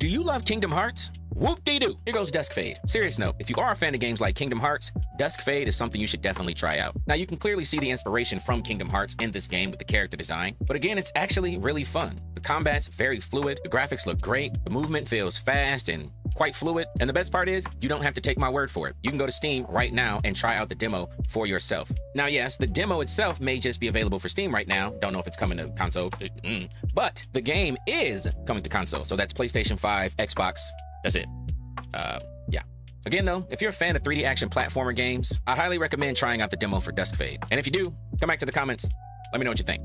Do you love Kingdom Hearts? Whoop-dee-doo. Here goes Dusk Fade. Serious note, if you are a fan of games like Kingdom Hearts, Dusk Fade is something you should definitely try out. Now, you can clearly see the inspiration from Kingdom Hearts in this game with the character design, but again, it's actually really fun. The combat's very fluid, the graphics look great, the movement feels fast and quite fluid, and the best part is, you don't have to take my word for it. You can go to Steam right now and try out the demo for yourself. Now, yes, the demo itself may just be available for Steam right now. Don't know if it's coming to console, but the game is coming to console, so that's PlayStation 5, Xbox, that's it. Yeah. Again, though, if you're a fan of 3D action platformer games, I highly recommend trying out the demo for Dusk Fade. And if you do, come back to the comments. Let me know what you think.